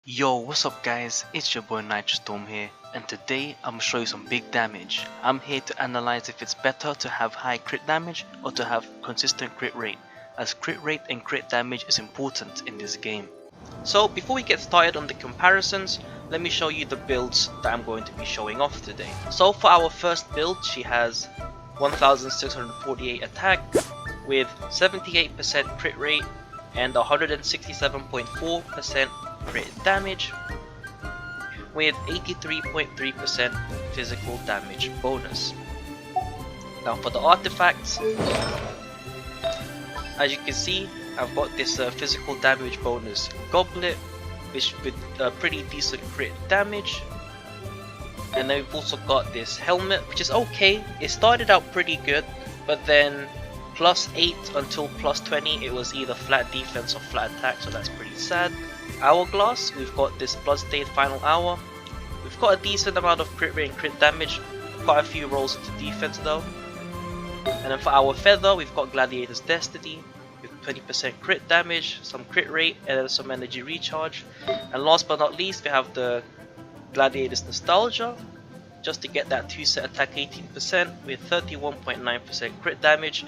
Yo, what's up guys, it's your boy Nitrostorm here, and today I'm gonna show you some big damage. I'm here to analyze if it's better to have high crit damage or to have consistent crit rate, as crit rate and crit damage is important in this game. So before we get started on the comparisons, let me show you the builds that I'm going to be showing off today. So for our first build, she has 1648 attack with 78% crit rate and 167.4% crit damage with 83.3% physical damage bonus. Now for the artifacts, as you can see, I've got this physical damage bonus goblet, which with pretty decent crit damage, and then we've also got this helmet, which is okay. It started out pretty good, but then +8 until +20 it was either flat defense or flat attack, so that's pretty sad. Hourglass, we've got this Bloodstained Final Hour. We've got a decent amount of crit rate and crit damage, quite a few rolls into defense though. And then for our Feather, we've got Gladiator's Destiny with 20% crit damage, some crit rate, and then some energy recharge. And last but not least, we have the Gladiator's Nostalgia, just to get that 2-set attack 18% with 31.9% crit damage,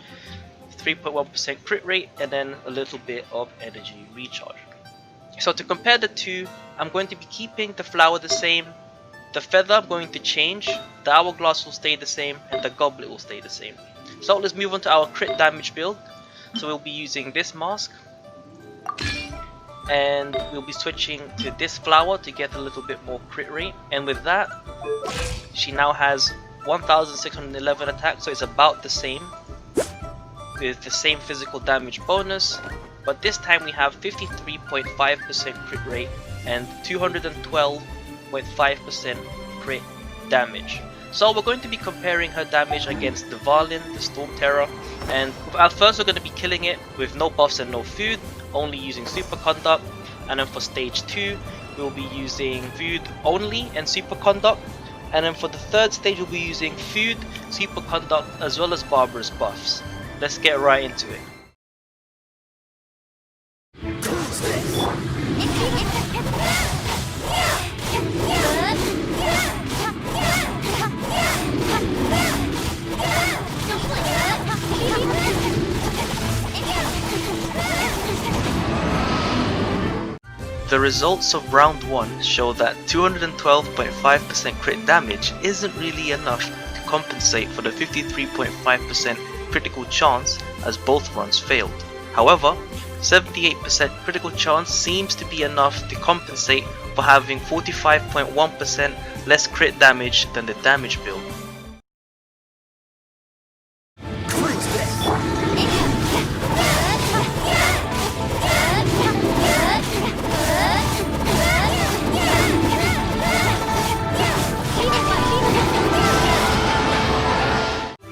3.1% crit rate, and then a little bit of energy recharge. So to compare the two, I'm going to be keeping the flower the same, the feather I'm going to change, the hourglass will stay the same, and the goblet will stay the same. So let's move on to our crit damage build. So we'll be using this mask, and we'll be switching to this flower to get a little bit more crit rate. And with that, she now has 1611 attack, so it's about the same, with the same physical damage bonus. But this time we have 53.5% crit rate and 212.5% crit damage. So we're going to be comparing her damage against the Valin, the Storm Terror, and at first we're going to be killing it with no buffs and no food, only using Superconduct. And then for stage 2 we'll be using food only and Superconduct. And then for the third stage we'll be using food, Superconduct, as well as Barbarous buffs. Let's get right into it. The results of round 1 show that 212.5% crit damage isn't really enough to compensate for the 53.5% critical chance, as both runs failed. However, 78% critical chance seems to be enough to compensate for having 45.1% less crit damage than the damage build.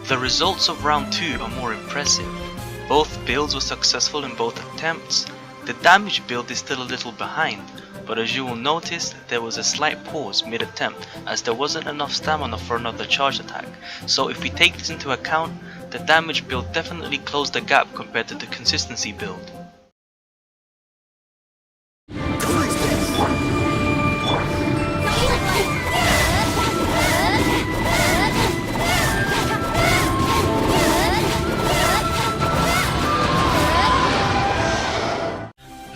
The results of round 2 are more impressive. Both builds were successful in both attempts. The damage build is still a little behind, but as you will notice, there was a slight pause mid-attempt as there wasn't enough stamina for another charge attack. So if we take this into account, the damage build definitely closed the gap compared to the consistency build.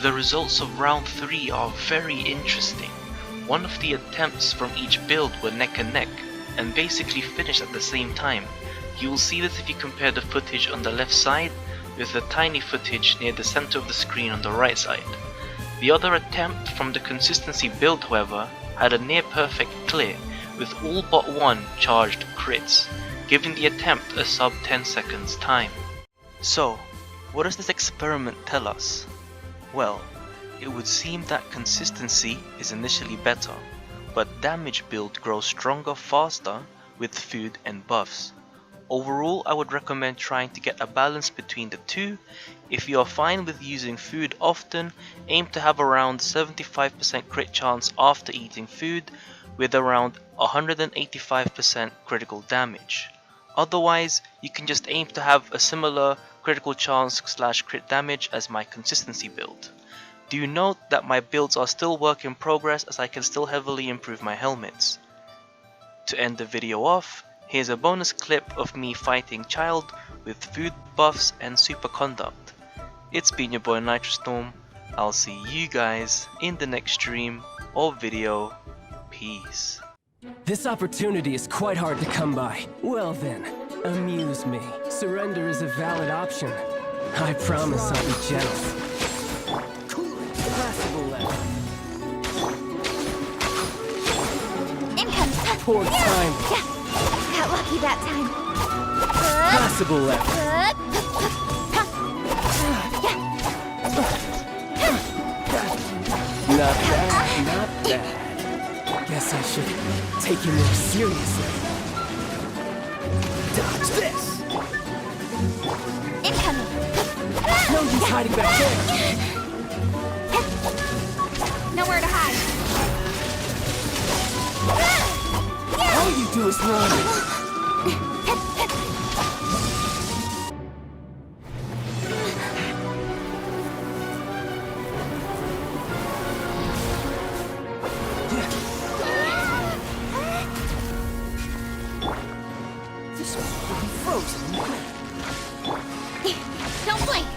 The results of round 3 are very interesting. One of the attempts from each build were neck and neck, and basically finished at the same time. You will see this if you compare the footage on the left side with the tiny footage near the center of the screen on the right side. The other attempt from the consistency build, however, had a near perfect clear, with all but one charged crits, giving the attempt a sub 10 seconds time. So, what does this experiment tell us? Well, it would seem that consistency is initially better, but damage build grows stronger faster with food and buffs. Overall, I would recommend trying to get a balance between the two. If you are fine with using food often, aim to have around 75% crit chance after eating food with around 185% critical damage. Otherwise, you can just aim to have a similar critical chance / crit damage as my consistency build. Do note that my builds are still work in progress as I can still heavily improve my helmets. To end the video off, here's a bonus clip of me fighting Childe with food buffs and superconduct. It's been your boy Nitrostorm. I'll see you guys in the next stream or video. Peace. This opportunity is quite hard to come by. Well then, amuse me. Surrender is a valid option. I promise I'll be gentle. Passable left. Incoming. Poor time. Got lucky that time. Passable left. Not bad, not bad. Guess I should take you more seriously. Dodge this! Incoming. No use hiding back there! Nowhere to hide. All you do is run! This will be frozen. Don't blink.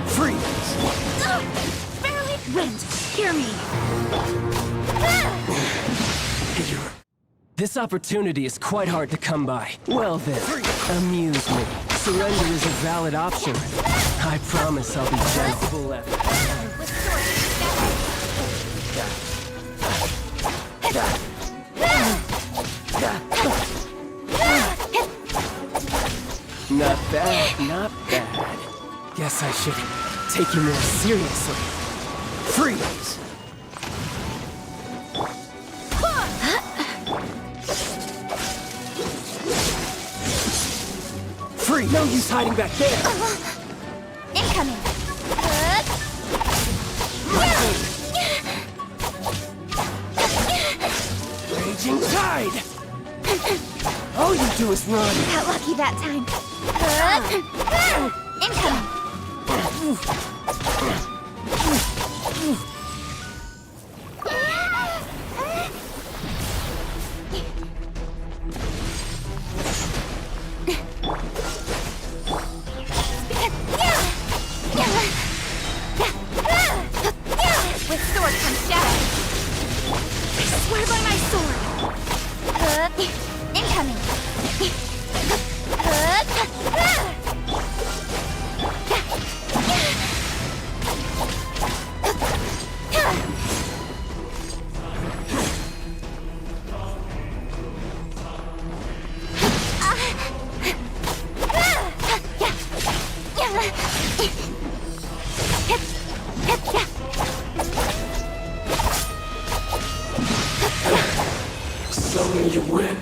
Freeze! Barely wind. Hear me. This opportunity is quite hard to come by. Well then, amuse me. Surrender is a valid option. I promise I'll be gentle left. Not bad, not bad. Guess I should take you more seriously. Freeze! Free! No use hiding back there! Incoming. Raging tide! All you do is run! Got lucky that time. Incoming. With sword comes shadow. I swear by my sword. Incoming. So you win.